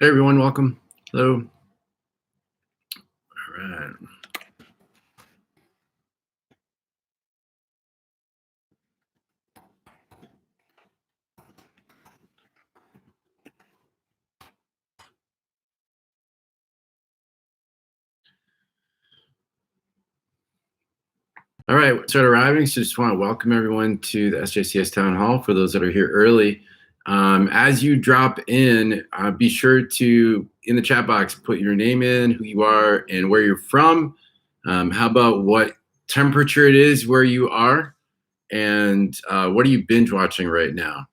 Hey everyone, welcome. Hello. All right. All right. Start arriving. So just want to welcome everyone to the SJCS Town Hall. For those that are here early, as you drop in, be sure to in the chat box put your name in, who you are, and where you're from. How about what temperature it is where you are, and what are you binge watching right now?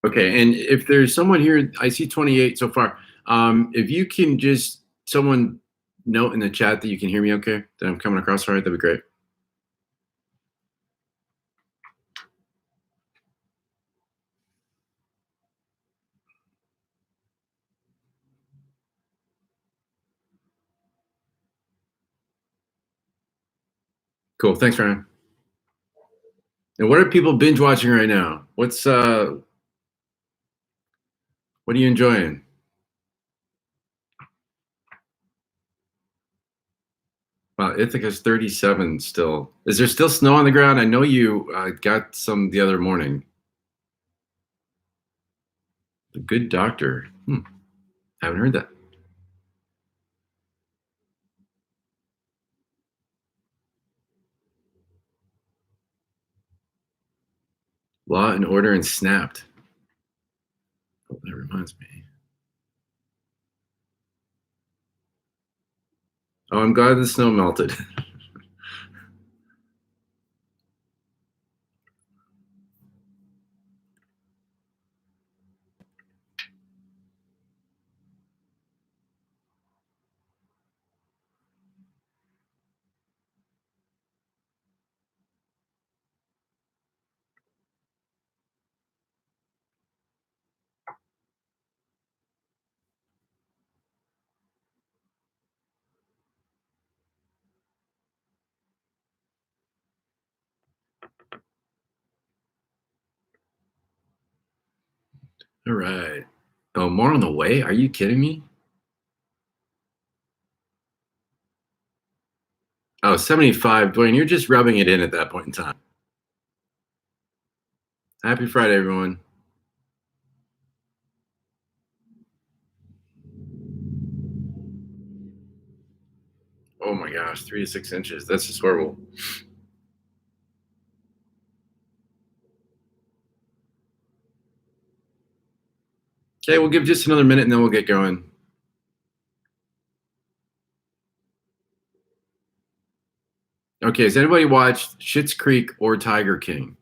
Okay, and if there's someone here, I see 28 so far. If you can just someone note in the chat that you can hear me okay, that I'm coming across all right, that'd be great. Cool, thanks, Ryan. And what are people binge watching right now? What are you enjoying? Wow, Ithaca's 37 still. Is there still snow on the ground? I know you got some the other morning. The Good Doctor. Haven't heard that. Law and Order and Snapped. Oh, that reminds me. Oh, I'm glad the snow melted. All right. Oh, more on the way? Are you kidding me? Oh, 75. Dwayne, you're just rubbing it in at that point in time. Happy Friday, everyone. Oh my gosh, 3 to 6 inches. That's just horrible. Okay, we'll give just another minute and then we'll get going. Okay, has anybody watched Schitt's Creek or Tiger King?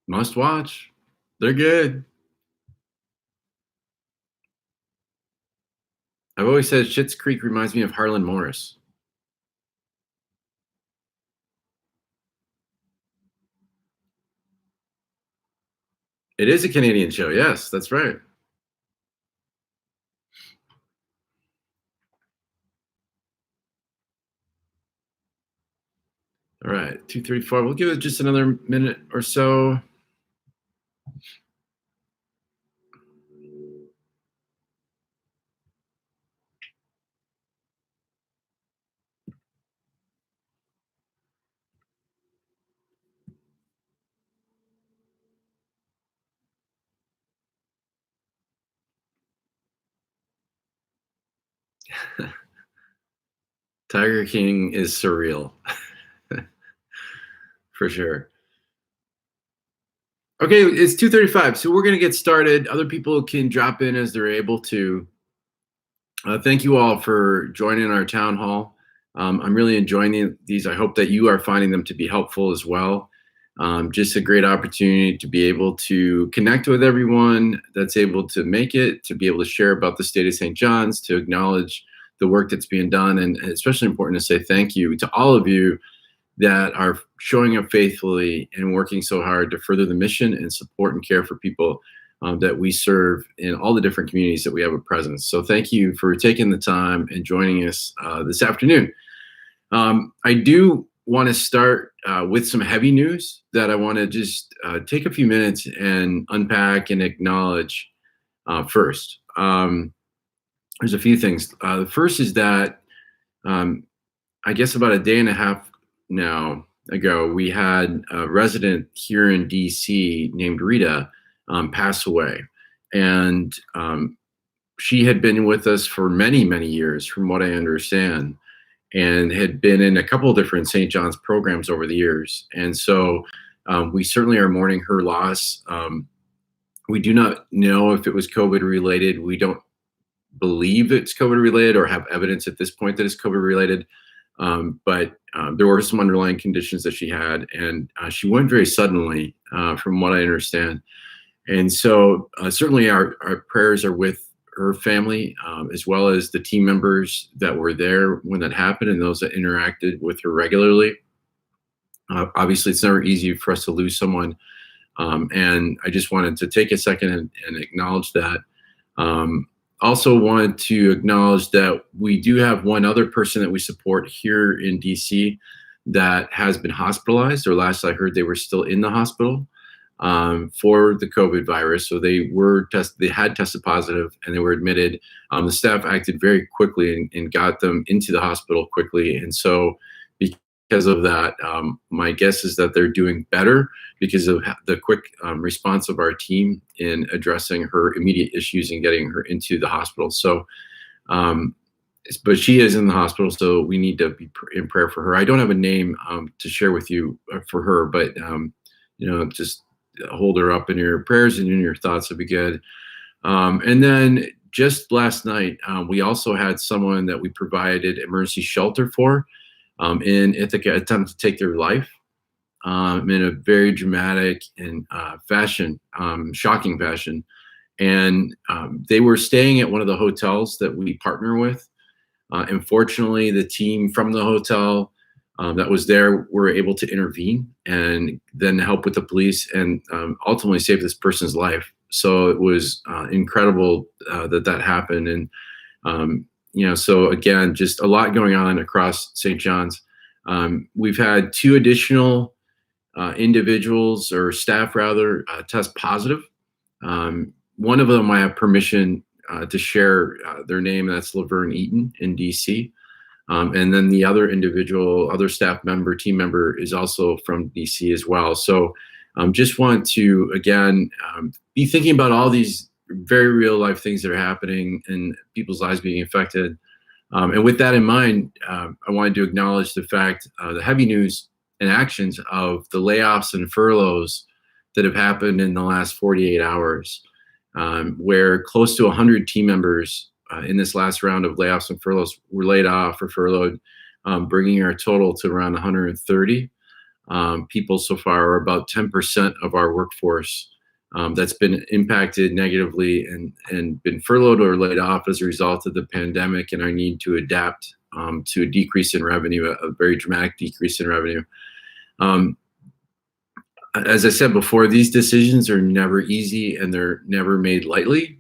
Must watch. They're good. I've always said Schitt's Creek reminds me of Harlan Morris. It is a Canadian show. Yes, that's right. All right, 2:34. We'll give it just another minute or so. Tiger King is surreal. For sure. Okay, it's 2:35, so we're going to get started. Other people can drop in as they're able to. Thank you all for joining our town hall. I'm really enjoying these. I hope that you are finding them to be helpful as well. Just a great opportunity to be able to connect with everyone that's able to make it, to be able to share about the state of St. John's, to acknowledge the work that's being done, and especially important to say thank you to all of you that are showing up faithfully and working so hard to further the mission and support and care for people that we serve in all the different communities that we have a presence. So thank you for taking the time and joining us this afternoon. I do want to start with some heavy news that I want to just take a few minutes and unpack and acknowledge first. There's a few things. The first is that um, I guess about a day and a half now ago, we had a resident here in DC named Rita pass away. And she had been with us for many, many years, from what I understand, and had been in a couple of different St. John's programs over the years. And so we certainly are mourning her loss. We do not know if it was COVID related. We don't believe it's COVID related or have evidence at this point that it's COVID related. But there were some underlying conditions that she had, and she went very suddenly, from what I understand. And so certainly our prayers are with her family, as well as the team members that were there when that happened and those that interacted with her regularly. Obviously, it's never easy for us to lose someone. And I just wanted to take a second and acknowledge that. Also wanted to acknowledge that we do have one other person that we support here in DC that has been hospitalized, or last I heard they were still in the hospital for the COVID virus. So they had tested positive and they were admitted. The staff acted very quickly and got them into the hospital quickly. And so because of that, my guess is that they're doing better because of the quick response of our team in addressing her immediate issues and getting her into the hospital. So, but she is in the hospital, so we need to be in prayer for her. I don't have a name to share with you for her, but just hold her up in your prayers and in your thoughts would be good. And then just last night, we also had someone that we provided emergency shelter for in Ithaca attempt to take their life in a very dramatic and shocking fashion. And they were staying at one of the hotels that we partner with. Unfortunately, the team from the hotel that was there were able to intervene and then help with the police and ultimately save this person's life. So it was incredible that happened. And so again, just a lot going on across St. John's. We've had two additional individuals or staff rather test positive. One of them I have permission to share their name. That's Laverne Eaton in DC. And then the other individual, other staff member, team member is also from DC as well. So just want to, again, be thinking about all these very real life things that are happening and people's lives being affected. And with that in mind, I wanted to acknowledge the fact, the heavy news and actions of the layoffs and furloughs that have happened in the last 48 hours, where close to 100 team members in this last round of layoffs and furloughs were laid off or furloughed, bringing our total to around 130 people so far, or about 10% of our workforce that's been impacted negatively and been furloughed or laid off as a result of the pandemic and our need to adapt to a decrease in revenue, a very dramatic decrease in revenue. As I said before, these decisions are never easy and they're never made lightly.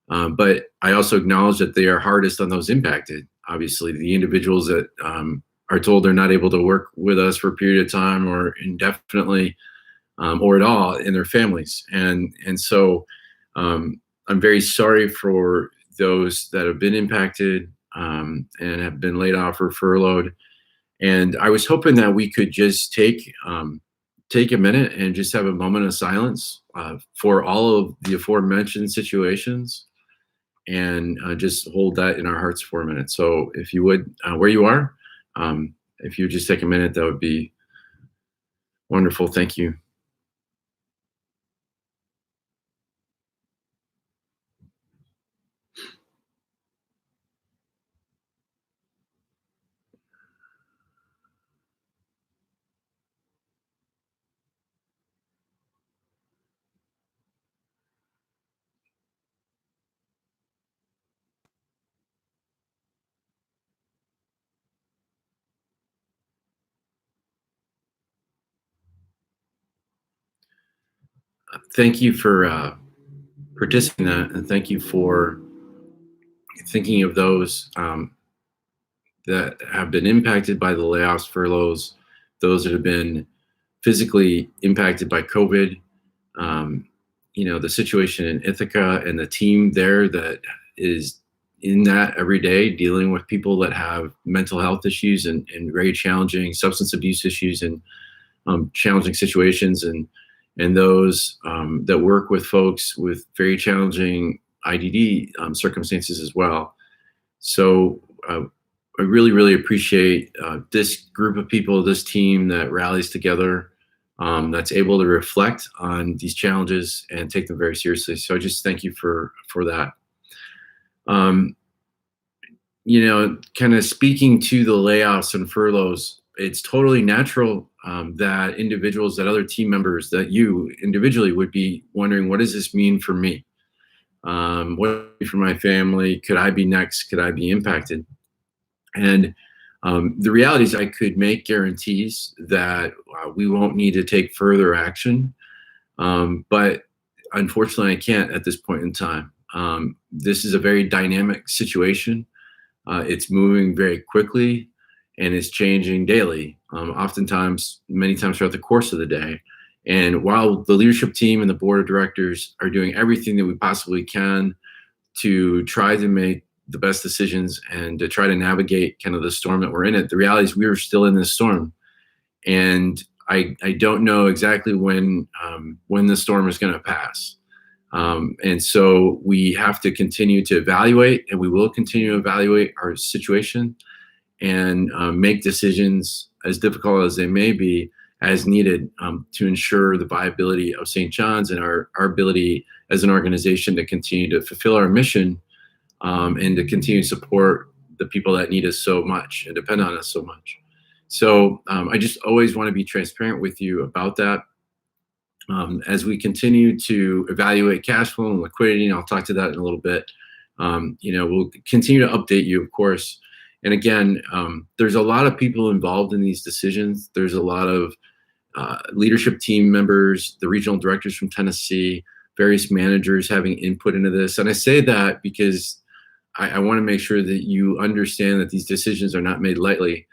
But I also acknowledge that they are hardest on those impacted. Obviously, the individuals that are told they're not able to work with us for a period of time or indefinitely or at all in their families. And so I'm very sorry for those that have been impacted and have been laid off or furloughed. And I was hoping that we could just take a minute and just have a moment of silence for all of the aforementioned situations and just hold that in our hearts for a minute. So if you would, where you are, if you just take a minute, that would be wonderful. Thank you. thank you for participating in that, and thank you for thinking of those that have been impacted by the layoffs, furloughs, those that have been physically impacted by COVID. Um, the situation in Ithaca and the team there that is in that every day, dealing with people that have mental health issues and very challenging substance abuse issues and challenging situations, and those that work with folks with very challenging IDD circumstances as well. So I really, really appreciate this group of people, this team that rallies together, that's able to reflect on these challenges and take them very seriously. So I just thank you for that. Um, kind of speaking to the layoffs and furloughs, it's totally natural that individuals, that other team members, that you individually would be wondering, what does this mean for me? What for my family? Could I be next? Could I be impacted? And the reality is, I could make guarantees that we won't need to take further action, but unfortunately, I can't at this point in time. This is a very dynamic situation. It's moving very quickly, and it's changing daily, oftentimes, many times throughout the course of the day. And while the leadership team and the board of directors are doing everything that we possibly can to try to make the best decisions and to try to navigate kind of the storm that we're in it, the reality is we are still in this storm. And I don't know exactly when the storm is going to pass. And so we have to continue to evaluate, and we will continue to evaluate our situation and make decisions, as difficult as they may be, as needed, to ensure the viability of St. John's and our ability as an organization to continue to fulfill our mission, and to continue to support the people that need us so much and depend on us so much. So I just always want to be transparent with you about that. As we continue to evaluate cash flow and liquidity, and I'll talk to that in a little bit, we'll continue to update you, of course. And again, there's a lot of people involved in these decisions. There's a lot of leadership team members, the regional directors from Tennessee, various managers having input into this. And I say that because I want to make sure that you understand that these decisions are not made lightly.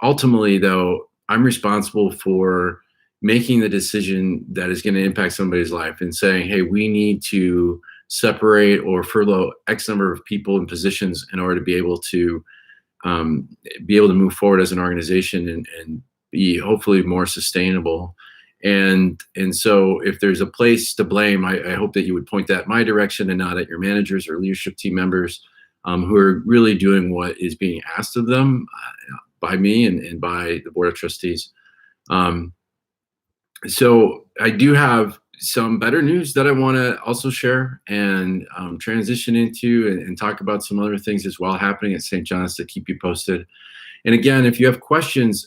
Ultimately, though, I'm responsible for making the decision that is going to impact somebody's life and saying, hey, we need to separate or furlough X number of people and positions in order to be able to move forward as an organization and be hopefully more sustainable. And so if there's a place to blame, I hope that you would point that my direction and not at your managers or leadership team members who are really doing what is being asked of them by me and by the board of trustees. So I do have some better news that I want to also share and transition into and talk about some other things as well happening at St. John's to keep you posted. And again, if you have questions,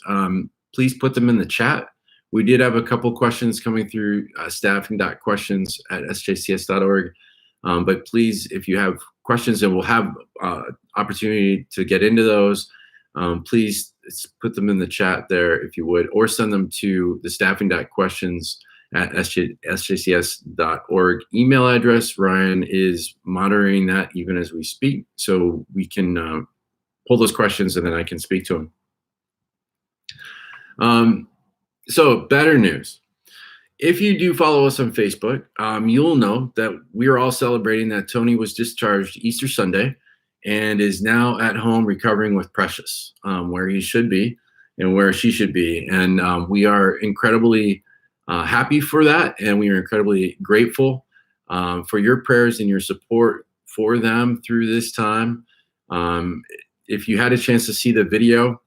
please put them in the chat. We did have a couple questions coming through staffing.questions@sjcs.org. But please, if you have questions, and we'll have opportunity to get into those, please put them in the chat there if you would, or send them to the staffing.questions@sjcs.org email address. Ryan is monitoring that even as we speak, so we can pull those questions and then I can speak to them. So better news. If you do follow us on Facebook, you'll know that we are all celebrating that Tony was discharged Easter Sunday and is now at home recovering with Precious, where he should be and where she should be. And we are incredibly happy for that. And we are incredibly grateful for your prayers and your support for them through this time. If you had a chance to see the video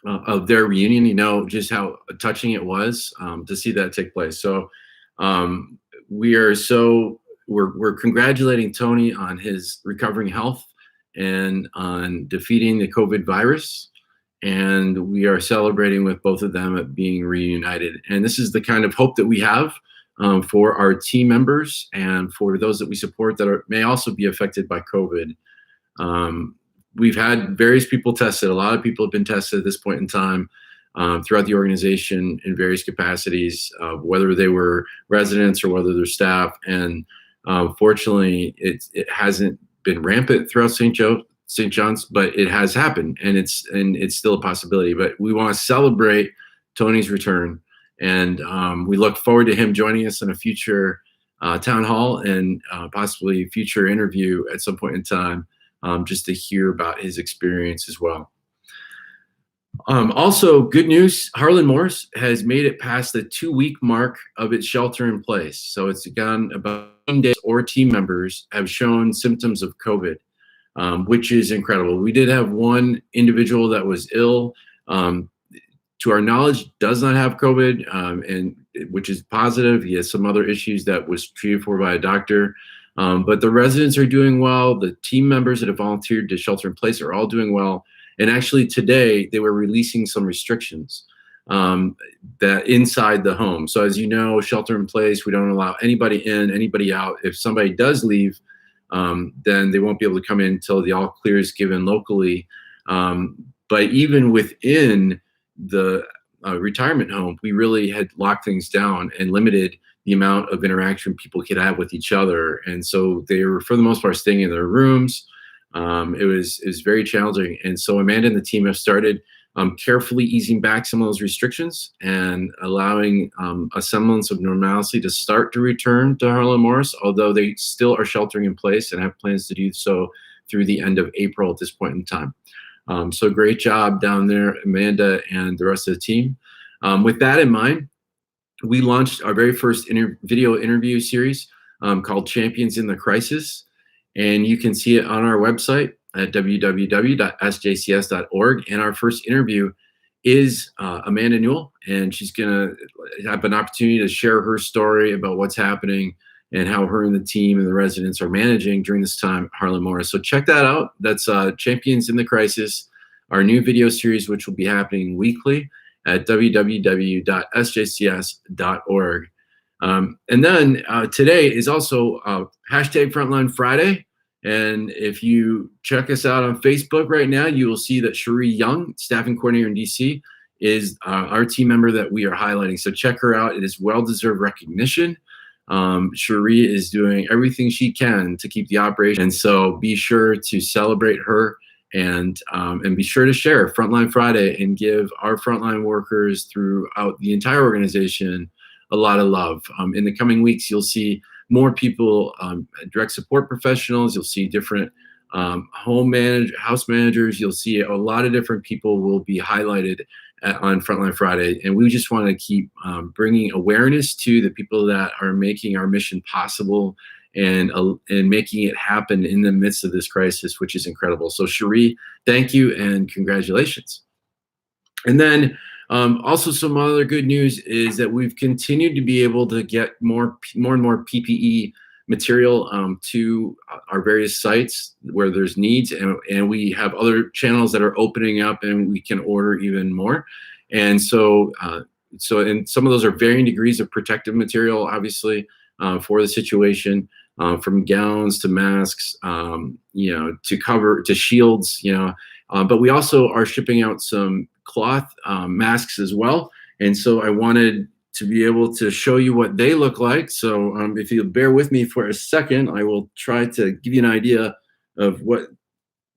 of their reunion, you know just how touching it was to see that take place. So we're congratulating Tony on his recovering health and on defeating the COVID virus. And we are celebrating with both of them at being reunited. And this is the kind of hope that we have for our team members and for those that we support that may also be affected by COVID. We've had various people tested. A lot of people have been tested at this point in time. throughout the organization in various capacities, whether they were residents or whether they're staff. And fortunately, it hasn't been rampant throughout St. John's, but it has happened, and it's still a possibility. But we want to celebrate Tony's return, and we look forward to him joining us in a future town hall and possibly future interview at some point in time, just to hear about his experience as well. Also, good news, Harlan Morris has made it past the 2-week mark of its shelter in place. So it's gone about 10 days, or team members have shown symptoms of COVID, which is incredible. We did have one individual that was ill, to our knowledge, does not have COVID, and which is positive. He has some other issues that was treated for by a doctor. But the residents are doing well. The team members that have volunteered to shelter in place are all doing well. And actually today they were releasing some restrictions that inside the home. So as you know, shelter in place, we don't allow anybody in, anybody out. If somebody does leave, then they won't be able to come in until the all clear is given locally. But even within the retirement home, we really had locked things down and limited the amount of interaction people could have with each other. And so they were, for the most part, staying in their rooms. It was very challenging. And so Amanda and the team have started carefully easing back some of those restrictions and allowing a semblance of normalcy to start to return to Harlan Morris, although they still are sheltering in place and have plans to do so through the end of April at this point in time. So great job down there, Amanda and the rest of the team. With that in mind, we launched our very first video interview series called Champions in the Crisis. And you can see it on our website at www.sjcs.org. And our first interview is Amanda Newell, and she's going to have an opportunity to share her story about what's happening and how her and the team and the residents are managing during this time at Harlan Morris. So check that out. That's Champions in the Crisis, our new video series, which will be happening weekly at www.sjcs.org. And then today is also hashtag Frontline Friday. And if you check us out on Facebook right now, you will see that Cherie Young, staffing coordinator in DC, is our team member that we are highlighting. So check her out. It is well-deserved recognition. Cherie is doing everything she can to keep the operation. And so be sure to celebrate her and be sure to share Frontline Friday and give our frontline workers throughout the entire organization a lot of love. In the coming weeks, you'll see more people, direct support professionals. You'll see different house managers. You'll see a lot of different people will be highlighted on Frontline Friday. And we just want to keep bringing awareness to the people that are making our mission possible and making it happen in the midst of this crisis, which is incredible. So Cherie, thank you and congratulations. And then also some other good news is that we've continued to be able to get more and more PPE material to our various sites where there's needs, and we have other channels that are opening up and we can order even more. And so and some of those are varying degrees of protective material, obviously, for the situation, from gowns to masks, to shields, but we also are shipping out some cloth masks as well. And so I wanted to be able to show you what they look like. So if you'll bear with me for a second, I will try to give you an idea of what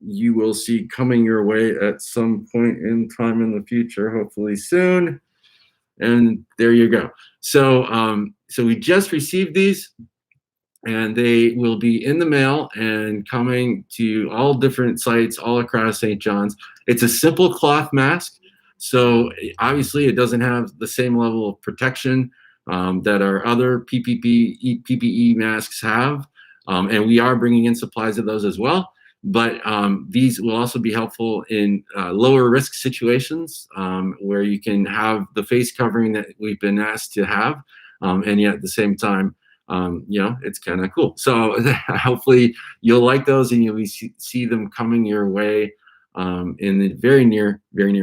you will see coming your way at some point in time in the future, hopefully soon. And there you go. So we just received these, and they will be in the mail and coming to all different sites all across St. John's. It's a simple cloth mask, so obviously it doesn't have the same level of protection that our other PPE masks have, and we are bringing in supplies of those as well. But these will also be helpful in lower risk situations where you can have the face covering that we've been asked to have, and yet at the same time, it's kind of cool. So hopefully you'll like those and you'll see them coming your way in the very near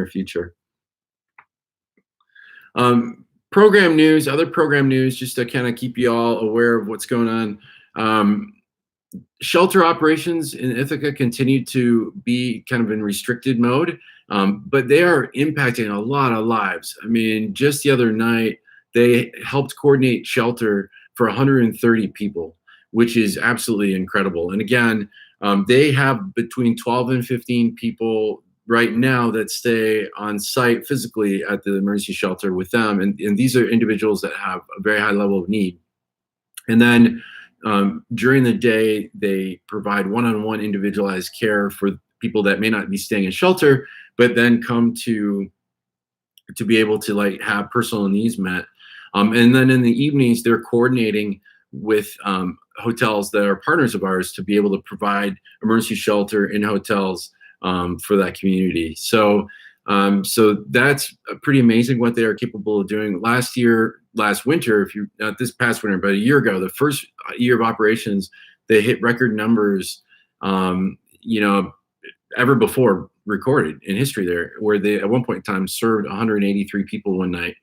future. Other program news, just to kind of keep you all aware of what's going on. Shelter operations in Ithaca continue to be kind of in restricted mode. But they are impacting a lot of lives. I mean, just the other night, they helped coordinate shelter for 130 people, which is absolutely incredible. And again, they have between 12 and 15 people right now that stay on site physically at the emergency shelter with them. And these are individuals that have a very high level of need. And then during the day, they provide one-on-one individualized care for people that may not be staying in shelter, but then come to be able to like have personal needs met. And then in the evenings, they're coordinating with hotels that are partners of ours to be able to provide emergency shelter in hotels for that community. So that's pretty amazing what they are capable of doing. Last winter, if you not this past winter, but a year ago, the first year of operations, they hit record numbers, you know, ever before recorded in history there, where they at one point in time served 183 people one night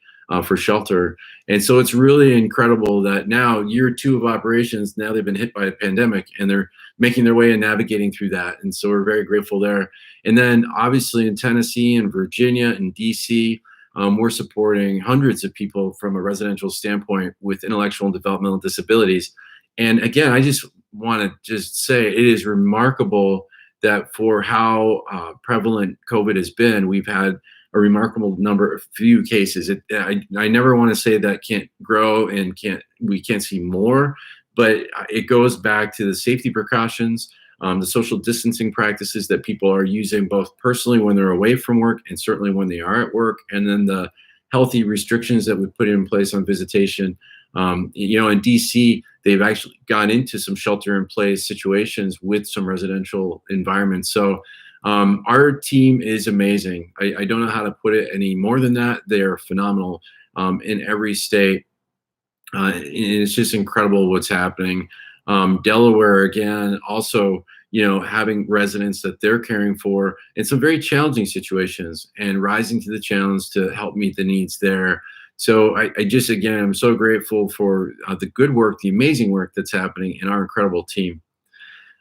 for shelter. And so it's really incredible that now, year 2 of operations, now they've been hit by a pandemic and they're making their way and navigating through that. And so we're very grateful there. And then obviously in Tennessee and Virginia and DC, we're supporting hundreds of people from a residential standpoint with intellectual and developmental disabilities. And again, I just want to just say it is remarkable that for how prevalent COVID has been, we've had a remarkable number of few cases. I never want to say that can't grow and we can't see more, but it goes back to the safety precautions, the social distancing practices that people are using both personally when they're away from work and certainly when they are at work, and then the healthy restrictions that we put in place on visitation. In DC, they've actually gone into some shelter-in-place situations with some residential environments. So our team is amazing. I don't know how to put it any more than that. They are phenomenal in every state. And it's just incredible what's happening. Delaware, again, also, having residents that they're caring for in some very challenging situations and rising to the challenge to help meet the needs there. So I just, again, I'm so grateful for the good work, the amazing work that's happening in our incredible team.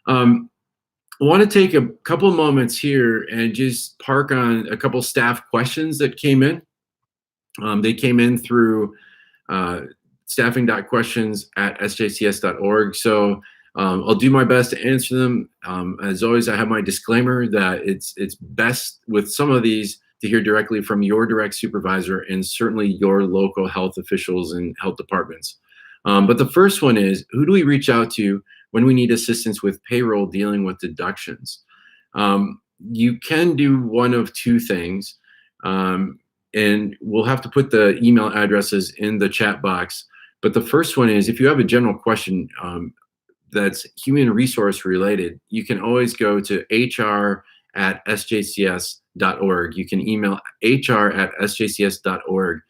I want to take a couple moments here and just park on a couple staff questions that came in. They came in through staffing.questions@sjcs.org. So I'll do my best to answer them. As always, I have my disclaimer that it's best with some of these to hear directly from your direct supervisor and certainly your local health officials and health departments. But the first one is, who do we reach out to when we need assistance with payroll dealing with deductions? You can do one of two things, and we'll have to put the email addresses in the chat box. But the first one is, if you have a general question that's human resource related, you can always go to hr@sjcs.org. You can email hr@sjcs.org,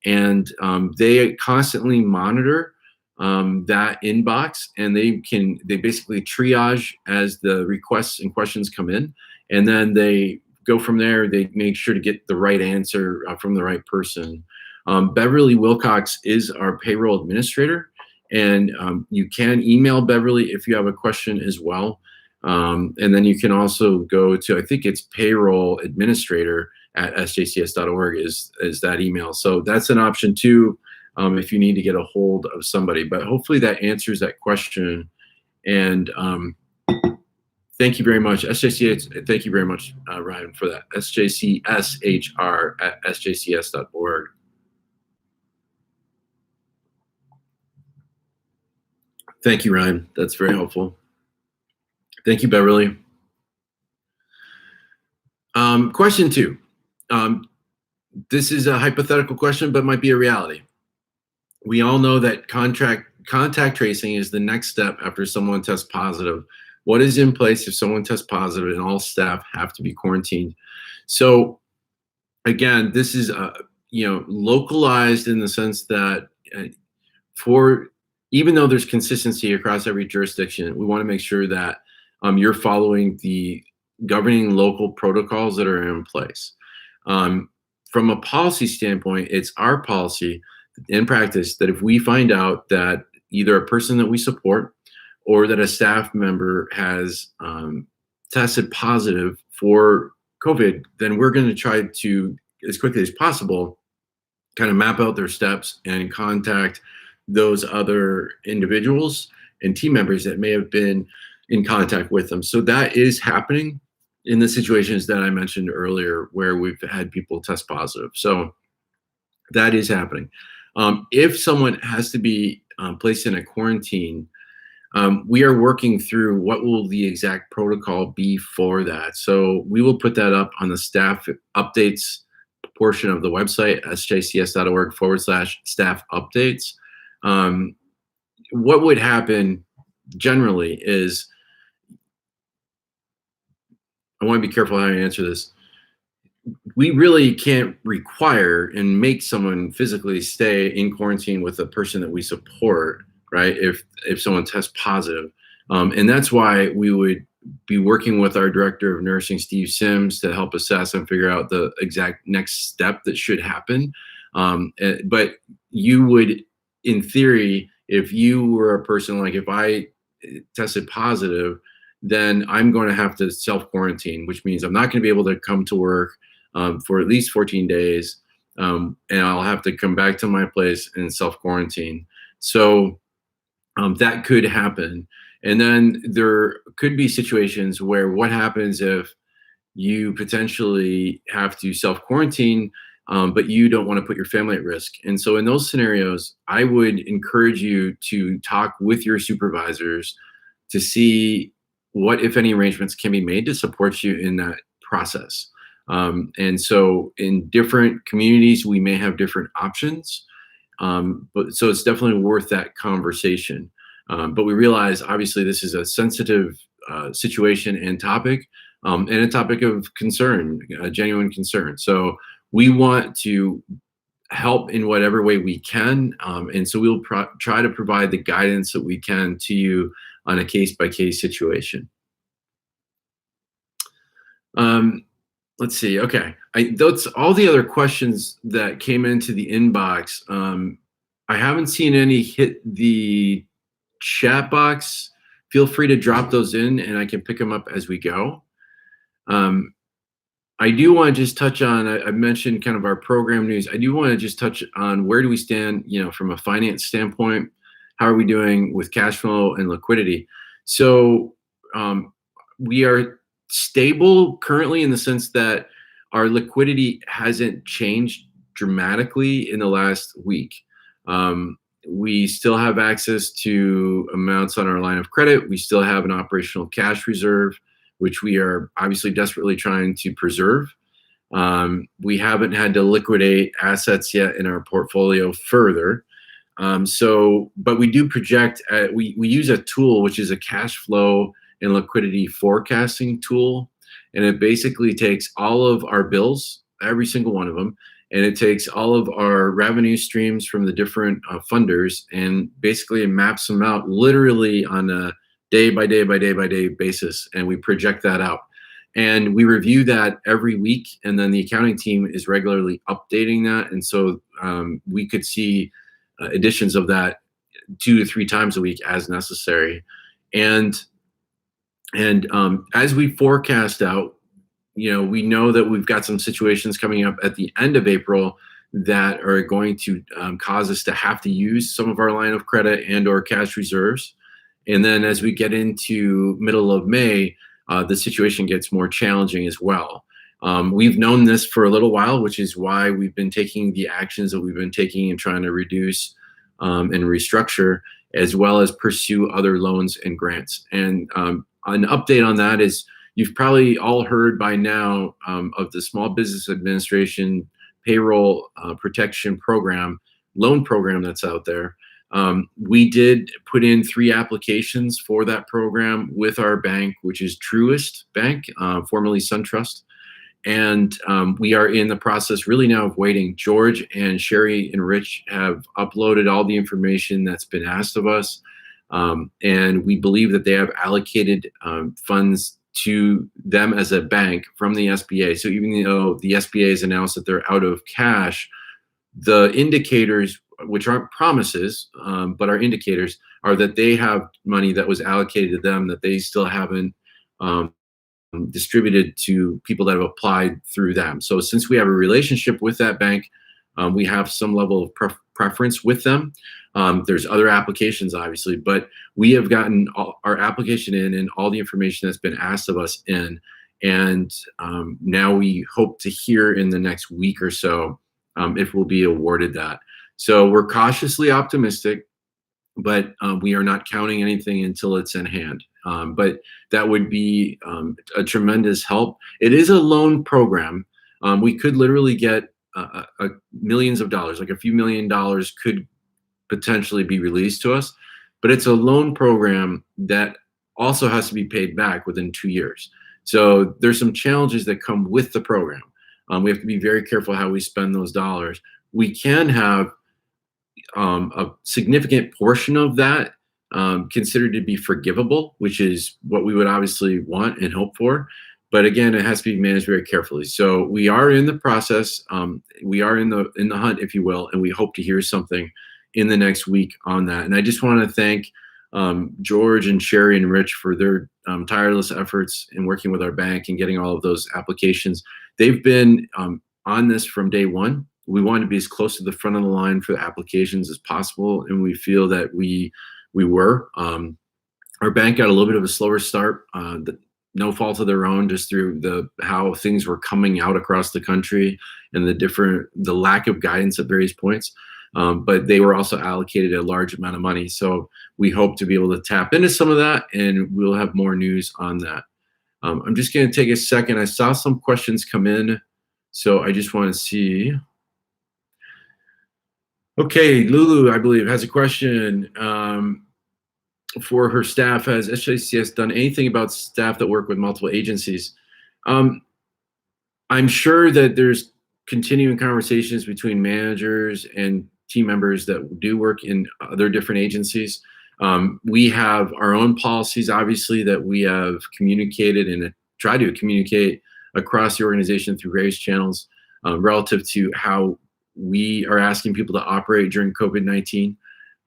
and they constantly monitor that inbox, and they basically triage as the requests and questions come in, and then they go from there. They make sure to get the right answer from the right person. Beverly Wilcox is our payroll administrator, and you can email Beverly if you have a question as well. And then you can also go to, I think it's payroll_administrator@sjcs.org is that email. So that's an option too, if you need to get a hold of somebody. But hopefully that answers that question. And thank you very much. SJCS, thank you very much, Ryan, for that. SJCSHR@sjcs.org. Thank you, Ryan. That's very helpful. Thank you, Beverly. Question 2. This is a hypothetical question, but might be a reality. We all know that contact tracing is the next step after someone tests positive. What is in place if someone tests positive and all staff have to be quarantined? So again, this is localized in the sense that even though there's consistency across every jurisdiction, we want to make sure that you're following the governing local protocols that are in place. From a policy standpoint, it's our policy in practice that if we find out that either a person that we support or that a staff member has tested positive for COVID, then we're going to try to, as quickly as possible, kind of map out their steps and contact those other individuals and team members that may have been in contact with them. So that is happening in the situations that I mentioned earlier where we've had people test positive. So that is happening. If someone has to be placed in a quarantine, we are working through what will the exact protocol be for that. So we will put that up on the staff updates portion of the website, sjcs.org/staff updates. What would happen generally is, I want to be careful how I answer this. We really can't require and make someone physically stay in quarantine with a person that we support, right? If someone tests positive, and that's why we would be working with our director of nursing, Steve Sims, to help assess and figure out the exact next step that should happen. But you would, in theory, if you were a person, like if I tested positive, then I'm going to have to self quarantine, which means I'm not going to be able to come to work for at least 14 days. And I'll have to come back to my place and self quarantine. So that could happen. And then there could be situations where what happens if you potentially have to self quarantine, but you don't want to put your family at risk. And so in those scenarios, I would encourage you to talk with your supervisors to see what, if any, arrangements can be made to support you in that process. And so in different communities, we may have different options. But so it's definitely worth that conversation. But we realize, obviously, this is a sensitive situation and topic, and a topic of concern, a genuine concern. So we want to help in whatever way we can. And so we'll try to provide the guidance that we can to you on a case-by-case situation. Let's see. Okay. That's all the other questions that came into the inbox. I haven't seen any hit the chat box. Feel free to drop those in and I can pick them up as we go. I do want to just touch on, I mentioned kind of our program news. I do want to just touch on where do we stand, from a finance standpoint. How are we doing with cash flow and liquidity? So we are stable currently in the sense that our liquidity hasn't changed dramatically in the last week. We still have access to amounts on our line of credit. We still have an operational cash reserve, which we are obviously desperately trying to preserve. We haven't had to liquidate assets yet in our portfolio further. But we do project, we use a tool, which is a cash flow and liquidity forecasting tool. And it basically takes all of our bills, every single one of them, and it takes all of our revenue streams from the different funders and basically maps them out literally on a day by day by day by day basis. And we project that out. And we review that every week. And then the accounting team is regularly updating that. And so we could see additions of that 2 to 3 times a week as necessary. And as we forecast out, we know that we've got some situations coming up at the end of April that are going to cause us to have to use some of our line of credit and or cash reserves. And then as we get into middle of May, the situation gets more challenging as well. We've known this for a little while, which is why we've been taking the actions that we've been taking and trying to reduce and restructure, as well as pursue other loans and grants. And an update on that is you've probably all heard by now of the Small Business Administration payroll protection program, loan program that's out there. We did put in 3 applications for that program with our bank, which is Truist Bank, formerly SunTrust. And we are in the process really now of waiting. George and Sherry and Rich have uploaded all the information that's been asked of us. And we believe that they have allocated funds to them as a bank from the SBA. So even though the SBA has announced that they're out of cash, the indicators, which aren't promises, but are indicators, are that they have money that was allocated to them that they still haven't distributed to people that have applied through them. So since we have a relationship with that bank, we have some level of preference with them. There's other applications, obviously, but we have gotten our application in and all the information that's been asked of us in. And now we hope to hear in the next week or so if we'll be awarded that. So we're cautiously optimistic, but we are not counting anything until it's in hand. But that would be a tremendous help. It is a loan program. We could literally get millions of dollars, like a few $1,000,000 could potentially be released to us, but it's a loan program that also has to be paid back within 2 years. So there's some challenges that come with the program. We have to be very careful how we spend those dollars. We can have a significant portion of that considered to be forgivable, which is what we would obviously want and hope for. But again, it has to be managed very carefully. So we are in the process. We are in the hunt, if you will, and we hope to hear something in the next week on that. And I just want to thank George and Sherry and Rich for their tireless efforts in working with our bank and getting all of those applications. They've been on this from day one. We want to be as close to the front of the line for the applications as possible, and we feel that we were. Our bank got a little bit of a slower start, no fault of their own, just through how things were coming out across the country and the lack of guidance at various points. But they were also allocated a large amount of money, so we hope to be able to tap into some of that, and we'll have more news on that. I'm just going to take a second. I saw some questions come in, so I just want to see. Okay, Lulu, I believe, has a question for her staff. Has SJCS done anything about staff that work with multiple agencies? I'm sure that there's continuing conversations between managers and team members that do work in other different agencies. We have our own policies, obviously, that we have communicated and try to communicate across the organization through various channels relative to how we are asking people to operate during COVID-19.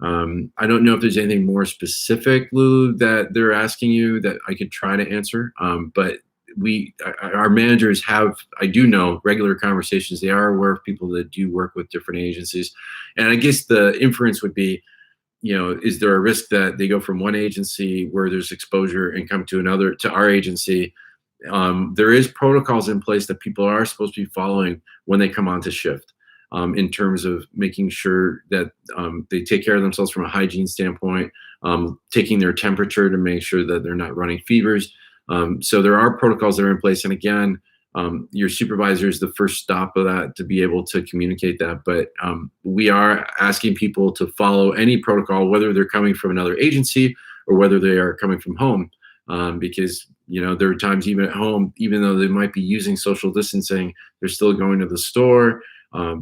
I don't know if there's anything more specific, Lulu, that they're asking you that I could try to answer. But our managers have, I do know, regular conversations. They are aware of people that do work with different agencies. And I guess the inference would be, is there a risk that they go from one agency where there's exposure and come to our agency? There is protocols in place that people are supposed to be following when they come onto shift. In terms of making sure that they take care of themselves from a hygiene standpoint, taking their temperature to make sure that they're not running fevers. So there are protocols that are in place. And again, your supervisor is the first stop of that to be able to communicate that. But we are asking people to follow any protocol, whether they're coming from another agency or whether they are coming from home. Because there are times even at home, even though they might be using social distancing, they're still going to the store.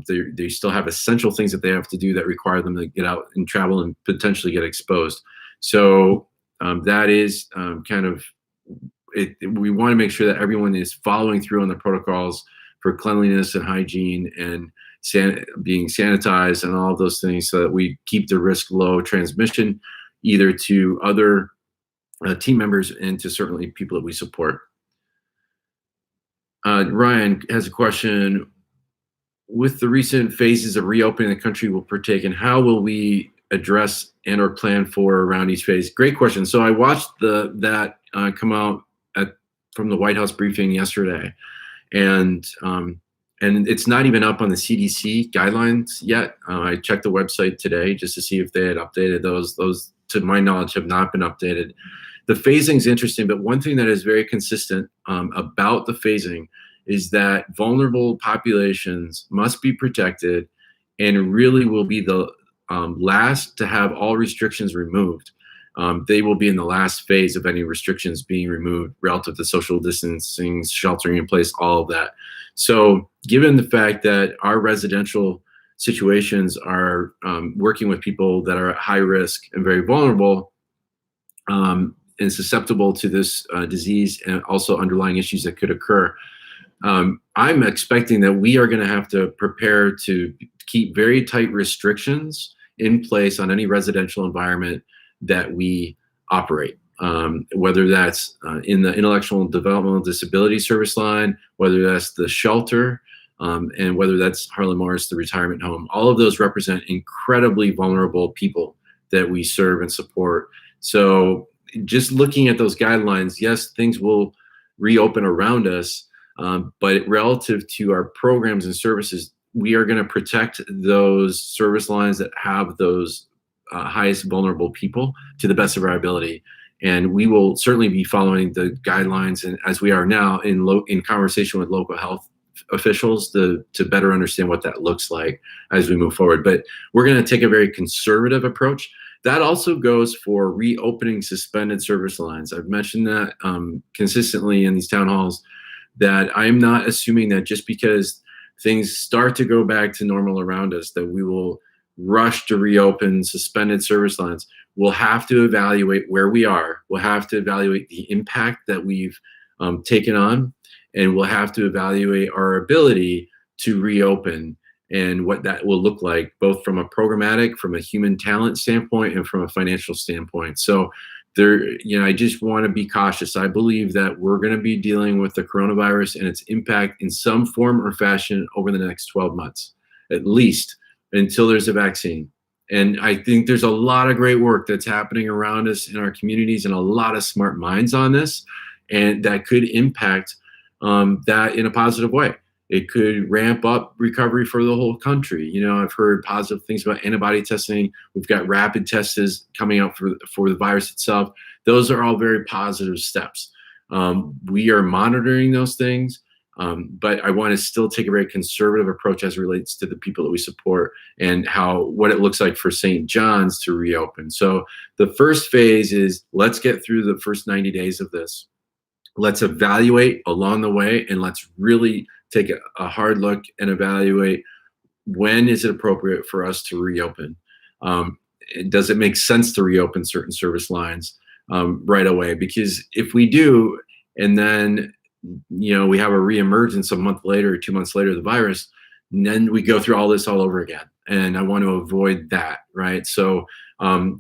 They still have essential things that they have to do that require them to get out and travel and potentially get exposed. So that is kind of it. We want to make sure that everyone is following through on the protocols for cleanliness and hygiene and being sanitized and all of those things, so that we keep the risk low transmission, either to other team members and to certainly people that we support. Ryan has a question. With the recent phases of reopening the country will partake in, how will we address and or plan for around each phase? Great question. So I watched that come out from the White House briefing yesterday, and it's not even up on the CDC guidelines yet. I checked the website today just to see if they had updated those. Those, to my knowledge, have not been updated. The phasing is interesting, but one thing that is very consistent about the phasing is that vulnerable populations must be protected and really will be the last to have all restrictions removed. They will be in the last phase of any restrictions being removed relative to social distancing, sheltering in place, all of that. So given the fact that our residential situations are working with people that are at high risk and very vulnerable and susceptible to this disease and also underlying issues that could occur, I'm expecting that we are going to have to prepare to keep very tight restrictions in place on any residential environment that we operate. whether that's in the intellectual and developmental disability service line, whether that's the shelter, and whether that's Harlan Morris, the retirement home. All of those represent incredibly vulnerable people that we serve and support. So just looking at those guidelines, yes, things will reopen around us, but relative to our programs and services, we are going to protect those service lines that have those highest vulnerable people to the best of our ability. And we will certainly be following the guidelines, and as we are now in conversation with local health officials to better understand what that looks like as we move forward. But we're going to take a very conservative approach. That also goes for reopening suspended service lines. I've mentioned that consistently in these town halls, that I'm not assuming that just because things start to go back to normal around us, that we will rush to reopen suspended service lines. We'll have to evaluate where we are. We'll have to evaluate the impact that we've taken on, and we'll have to evaluate our ability to reopen and what that will look like, both from a programmatic, from a human talent standpoint, and from a financial standpoint. So there, I just want to be cautious. I believe that we're going to be dealing with the coronavirus and its impact in some form or fashion over the next 12 months, at least until there's a vaccine. And I think there's a lot of great work that's happening around us in our communities and a lot of smart minds on this, and that could impact that in a positive way. It could ramp up recovery for the whole country. I've heard positive things about antibody testing. We've got rapid tests coming out for the virus itself. Those are all very positive steps. We are monitoring those things, but I want to still take a very conservative approach as it relates to the people that we support and what it looks like for St. John's to reopen. So the first phase is, let's get through the first 90 days of this. Let's evaluate along the way, and let's really take a hard look and evaluate when is it appropriate for us to reopen. Does it make sense to reopen certain service lines right away? Because if we do, and then we have a reemergence a month later, 2 months later, the virus, and then we go through all this all over again. And I want to avoid that, right? So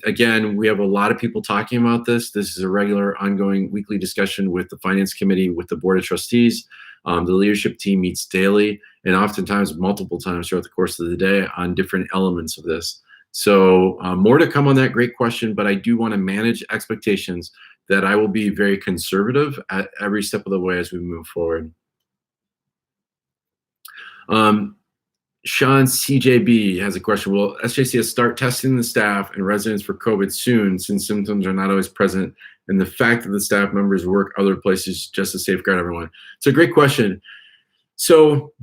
again, we have a lot of people talking about this. This is a regular, ongoing weekly discussion with the Finance Committee, with the Board of Trustees. The leadership team meets daily and oftentimes multiple times throughout the course of the day on different elements of this. So more to come on that. Great question, but I do want to manage expectations that I will be very conservative at every step of the way as we move forward. Sean CJB has a question. Will SJCS start testing the staff and residents for COVID soon, since symptoms are not always present, and the fact that the staff members work other places just to safeguard everyone? It's a great question. So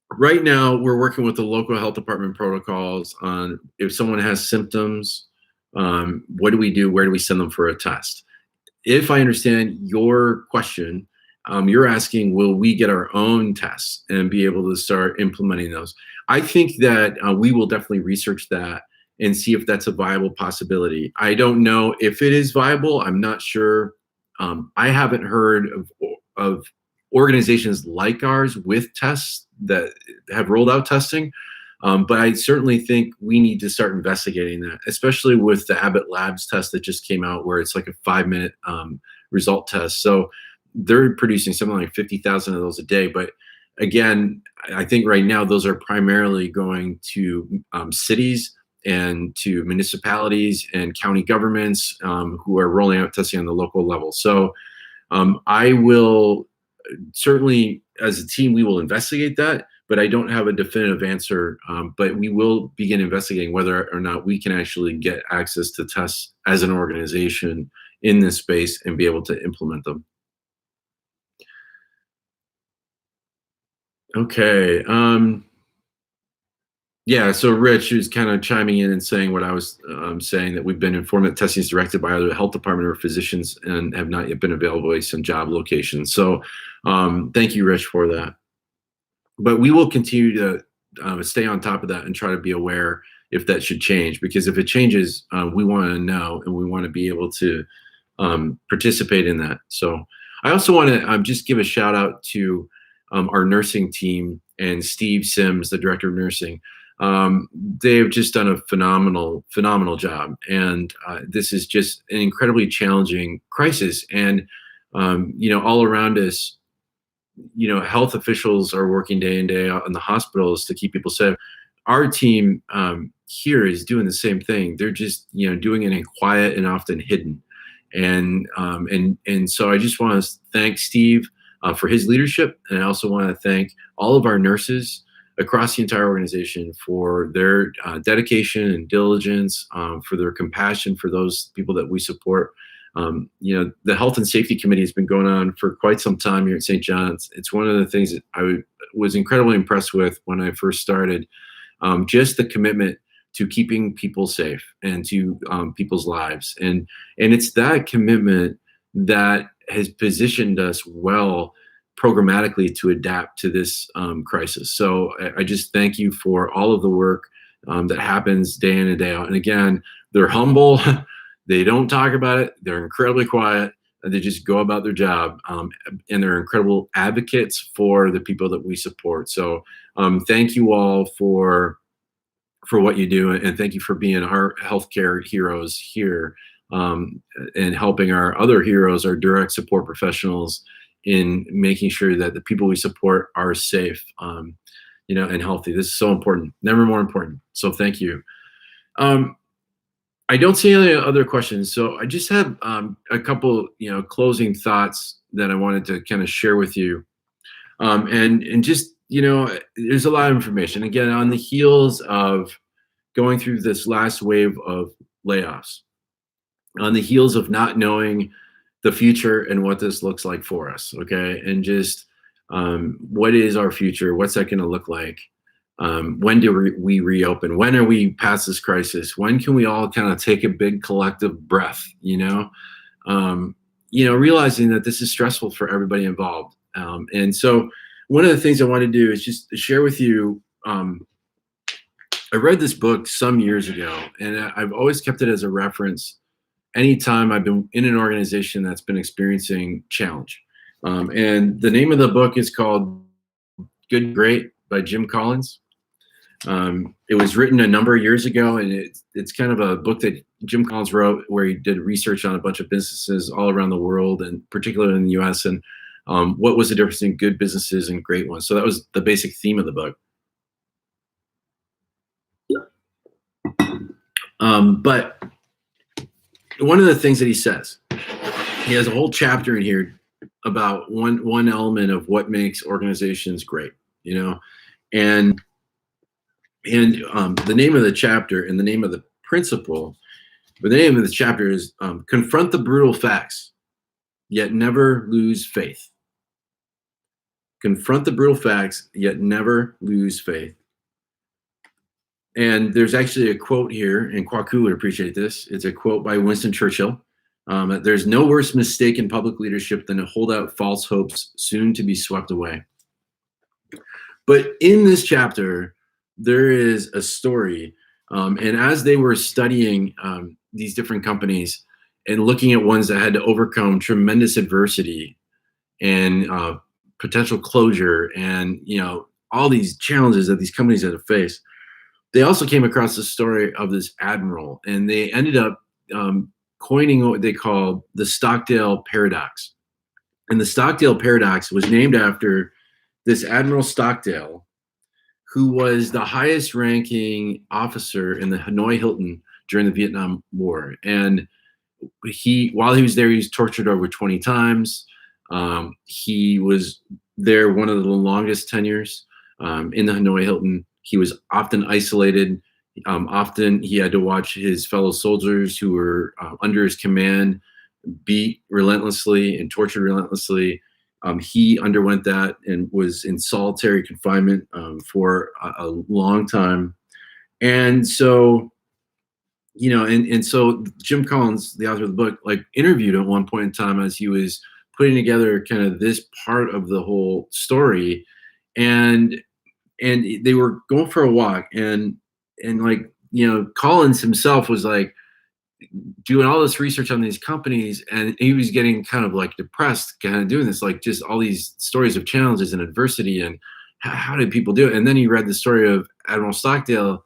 right now we're working with the local health department protocols on if someone has symptoms, what do we do? Where do we send them for a test? If I understand your question, you're asking, will we get our own tests and be able to start implementing those? I think that we will definitely research that and see if that's a viable possibility. I don't know if it is viable. I'm not sure. I haven't heard of organizations like ours with tests that have rolled out testing. But I certainly think we need to start investigating that, especially with the Abbott Labs test that just came out, where it's like a 5-minute result test. So they're producing something like 50,000 of those a day. But again, I think right now those are primarily going to cities and to municipalities and county governments who are rolling out testing on the local level. So I will certainly, as a team, we will investigate that, but I don't have a definitive answer. But we will begin investigating whether or not we can actually get access to tests as an organization in this space and be able to implement them. Okay. Yeah, so Rich is kind of chiming in and saying what I was saying, that we've been informed that testing is directed by either the health department or physicians and have not yet been available based on job locations. So thank you, Rich, for that. But we will continue to stay on top of that and try to be aware if that should change, because if it changes, we want to know and we want to be able to participate in that. So I also want to just give a shout out to our nursing team and Steve Sims, the director of nursing. they've just done a phenomenal job. And this is just an incredibly challenging crisis. And, all around us, health officials are working day in, day out in the hospitals to keep people safe. Our team here is doing the same thing. They're just, doing it in quiet and often hidden. And so I just want to thank Steve for his leadership. And I also want to thank all of our nurses across the entire organization for their dedication and diligence, for their compassion for those people that we support. The Health and Safety Committee has been going on for quite some time here at St. John's. It's one of the things that I was incredibly impressed with when I first started, just the commitment to keeping people safe and to people's lives. And it's that commitment that has positioned us well programmatically to adapt to this crisis. So I just thank you for all of the work that happens day in and day out. And again, they're humble. They don't talk about it. They're incredibly quiet. They just go about their job, and they're incredible advocates for the people that we support. So thank you all for what you do, and thank you for being our healthcare heroes here, and helping our other heroes, our direct support professionals, in making sure that the people we support are safe, and healthy. This is so important, never more important. So thank you. I don't see any other questions, so I just have a couple, closing thoughts that I wanted to kind of share with you, and just, there's a lot of information. Again, on the heels of going through this last wave of layoffs, on the heels of not knowing the future and what this looks like for us, okay, and just what is our future? What's that going to look like? When do we reopen? When are we past this crisis? When can we all kind of take a big collective breath? Realizing that this is stressful for everybody involved. And so, one of the things I want to do is just share with you. I read this book some years ago, and I've always kept it as a reference anytime I've been in an organization that's been experiencing challenge. And the name of the book is called Good Great by Jim Collins. It was written a number of years ago, and it's kind of a book that Jim Collins wrote where he did research on a bunch of businesses all around the world, and particularly in the US, and what was the difference in good businesses and great ones. So that was the basic theme of the book. But one of the things that he says, he has a whole chapter in here about one element of what makes organizations great, and the name of the chapter and the name of the principle, but the name of the chapter is confront the brutal facts, yet never lose faith. Confront the brutal facts, yet never lose faith. And there's actually a quote here, and Kwaku would appreciate this. It's a quote by Winston Churchill. There's no worse mistake in public leadership than to hold out false hopes soon to be swept away. But in this chapter, there is a story. And as they were studying these different companies and looking at ones that had to overcome tremendous adversity and potential closure and, all these challenges that these companies had to face, they also came across the story of this admiral, and they ended up coining what they called the Stockdale paradox. And the Stockdale paradox was named after this Admiral Stockdale, who was the highest ranking officer in the Hanoi Hilton during the Vietnam War. And while he was there, he was tortured over 20 times. He was there one of the longest tenures in the Hanoi Hilton. He was often isolated. Often he had to watch his fellow soldiers who were under his command beat relentlessly and tortured relentlessly. He underwent that and was in solitary confinement for a long time. And so, and so Jim Collins, the author of the book, interviewed at one point in time as he was putting together kind of this part of the whole story. And they were going for a walk, and Collins himself was doing all this research on these companies, and he was getting kind of depressed, kind of doing this, just all these stories of challenges and adversity, and how did people do it? And then he read the story of Admiral Stockdale,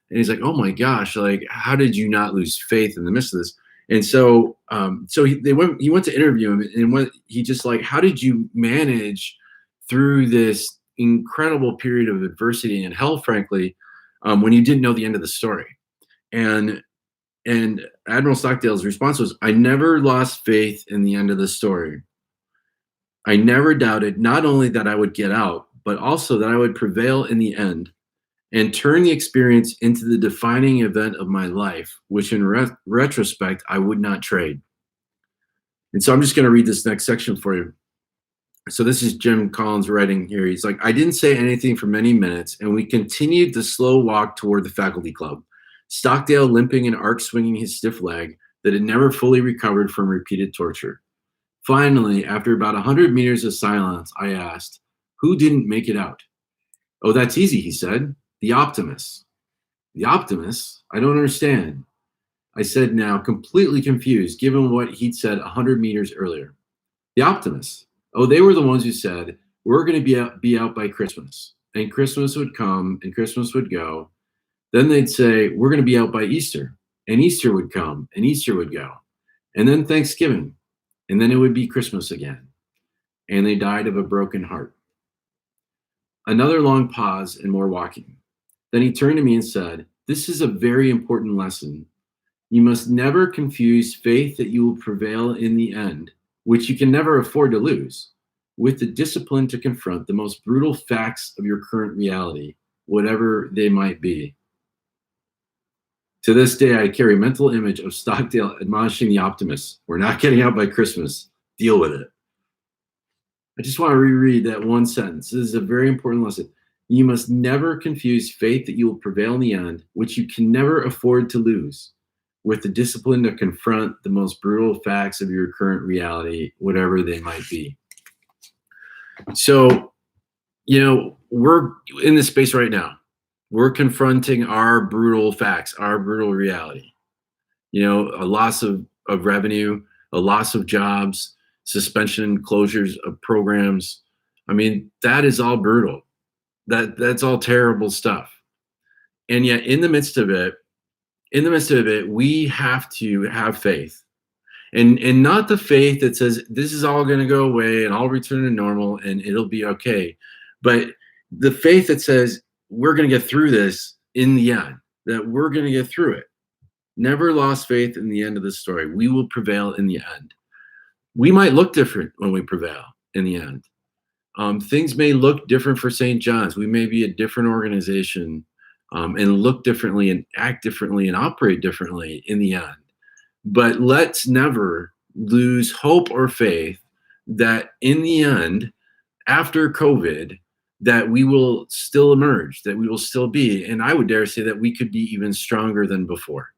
and he's like, "Oh my gosh, like how did you not lose faith in the midst of this?" And so, he went to interview him, and what he just like, how did you manage through this incredible period of adversity and hell, frankly, when you didn't know the end of the story? And Admiral Stockdale's response was, "I never lost faith in the end of the story. I never doubted not only that I would get out, but also that I would prevail in the end and turn the experience into the defining event of my life, which in retrospect, I would not trade." And so I'm just going to read this next section for you. So this is Jim Collins writing here. He's like, "I didn't say anything for many minutes, and we continued the slow walk toward the faculty club, Stockdale limping and arc swinging his stiff leg that had never fully recovered from repeated torture. Finally, after about 100 meters of silence, I asked, 'Who didn't make it out?' 'Oh, that's easy,' he said. 'The optimists.' 'The optimists? I don't understand,' I said, now completely confused given what he'd said 100 meters earlier. 'The optimists? Oh, they were the ones who said, we're going to be out by Christmas. And Christmas would come and Christmas would go. Then they'd say, we're going to be out by Easter. And Easter would come and Easter would go. And then Thanksgiving. And then it would be Christmas again. And they died of a broken heart.' Another long pause and more walking. Then he turned to me and said, 'This is a very important lesson. You must never confuse faith that you will prevail in the end, which you can never afford to lose, with the discipline to confront the most brutal facts of your current reality, whatever they might be.' To this day, I carry a mental image of Stockdale admonishing the optimists, 'We're not getting out by Christmas. Deal with it.'" I just want to reread that one sentence. This is a very important lesson. You must never confuse faith that you will prevail in the end, which you can never afford to lose, with the discipline to confront the most brutal facts of your current reality, whatever they might be. So, we're in this space right now. We're confronting our brutal facts, our brutal reality. A loss of revenue, a loss of jobs, suspension, closures of programs. I mean, that is all brutal. That's all terrible stuff. And yet in the midst of it, we have to have faith. And not the faith that says this is all going to go away and I'll return to normal and it'll be okay. But the faith that says we're going to get through this in the end, that we're going to get through it. Never lost faith in the end of the story. We will prevail in the end. We might look different when we prevail in the end. Things may look different for St. John's. We may be a different organization and look differently and act differently and operate differently in the end. But let's never lose hope or faith that in the end, after COVID, that we will still emerge, that we will still be, and I would dare say that we could be even stronger than before.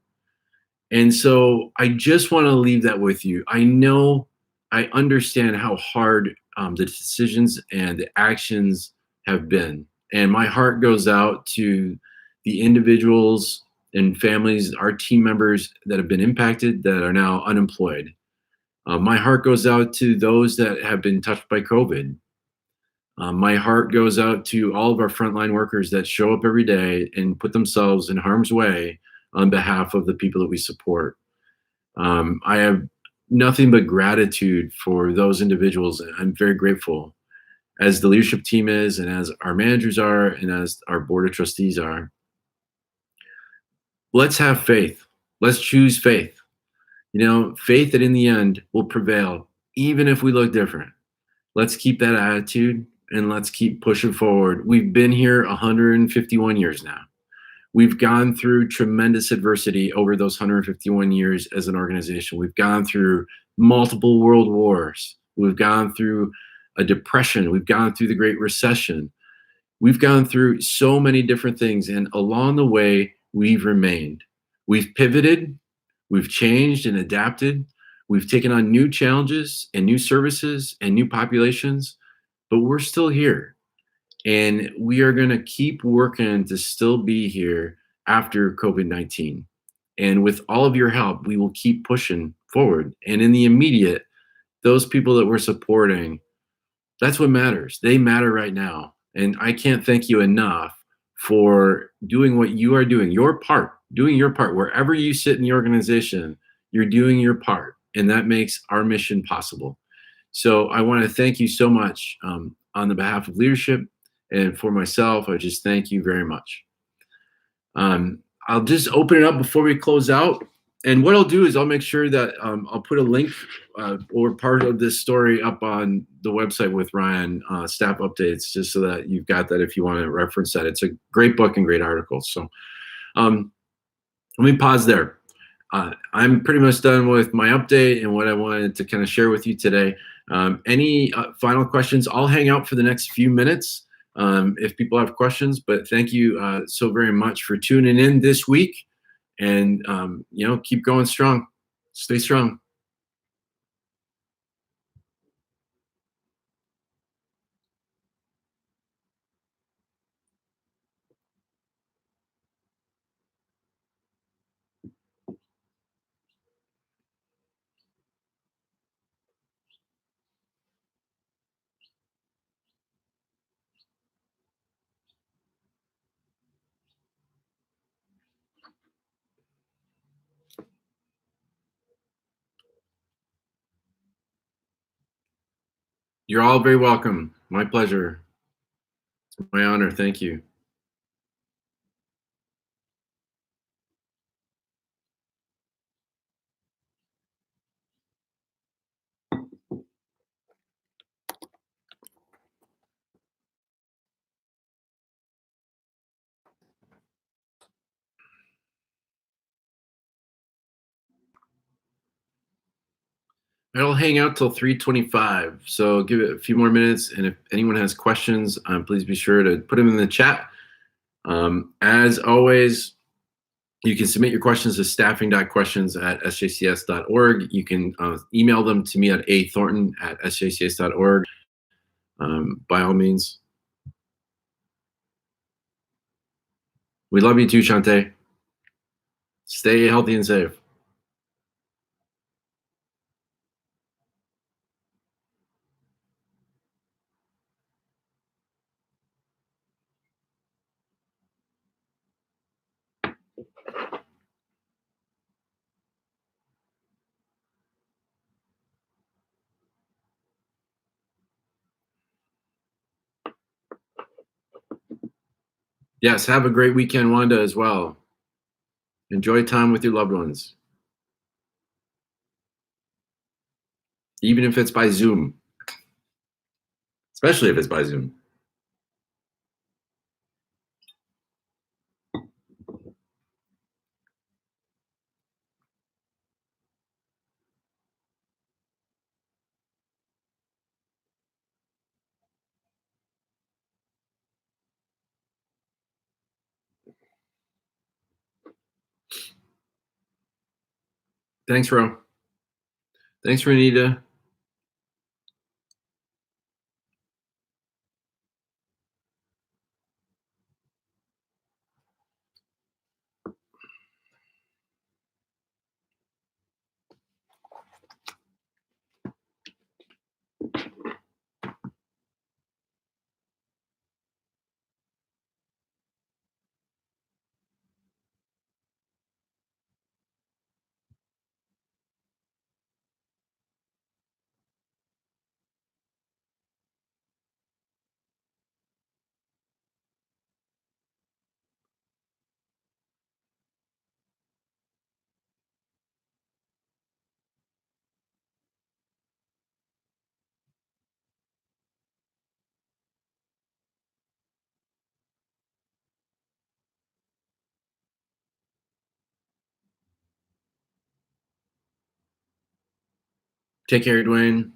And so I just want to leave that with you. I understand how hard the decisions and the actions have been. And my heart goes out to the individuals and families, our team members that have been impacted, that are now unemployed. My heart goes out to those that have been touched by COVID. My heart goes out to all of our frontline workers that show up every day and put themselves in harm's way on behalf of the people that we support. I have nothing but gratitude for those individuals. I'm very grateful, as the leadership team is, and as our managers are, and as our board of trustees are. Let's have faith. Let's choose faith. Faith that in the end will prevail, even if we look different. Let's keep that attitude and let's keep pushing forward. We've been here 151 years now. We've gone through tremendous adversity over those 151 years as an organization. We've gone through multiple world wars. We've gone through a depression. We've gone through the Great Recession. We've gone through so many different things. And along the way, we've remained. We've pivoted. We've changed and adapted. We've taken on new challenges and new services and new populations, but we're still here. And we are going to keep working to still be here after COVID-19. And with all of your help, we will keep pushing forward. And in the immediate, those people that we're supporting, that's what matters. They matter right now. And I can't thank you enough for doing what you are doing, doing your part. Wherever you sit in the organization, you're doing your part, and that makes our mission possible. So I want to thank you so much on the behalf of leadership, and for myself, I just thank you very much. I'll just open it up before we close out. And what I'll do is I'll make sure that I'll put a link or part of this story up on the website with Ryan, staff updates, just so that you've got that if you want to reference that. It's a great book and great article. So let me pause there. I'm pretty much done with my update and what I wanted to kind of share with you today. Any final questions? I'll hang out for the next few minutes if people have questions, but thank you so very much for tuning in this week, and keep going strong. Stay strong. You're all very welcome. My pleasure. It's my honor. Thank you. It'll hang out till 3:25, so give it a few more minutes. And if anyone has questions, please be sure to put them in the chat. As always, you can submit your questions to staffing.questions@sjcs.org. You can email them to me at athornton@sjcs.org. By all means. We love you too, Shante. Stay healthy and safe. Yes, have a great weekend, Wanda, as well. Enjoy time with your loved ones, even if it's by Zoom, especially if it's by Zoom. Thanks, Ro. Thanks, Renita. Take care, Dwayne.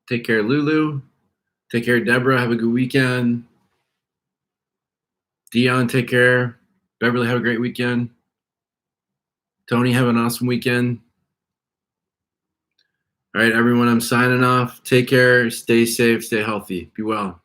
Take care, Lulu. Take care, Deborah. Have a good weekend. Dion, take care. Beverly, have a great weekend. Tony, have an awesome weekend. All right, everyone, I'm signing off. Take care. Stay safe. Stay healthy. Be well.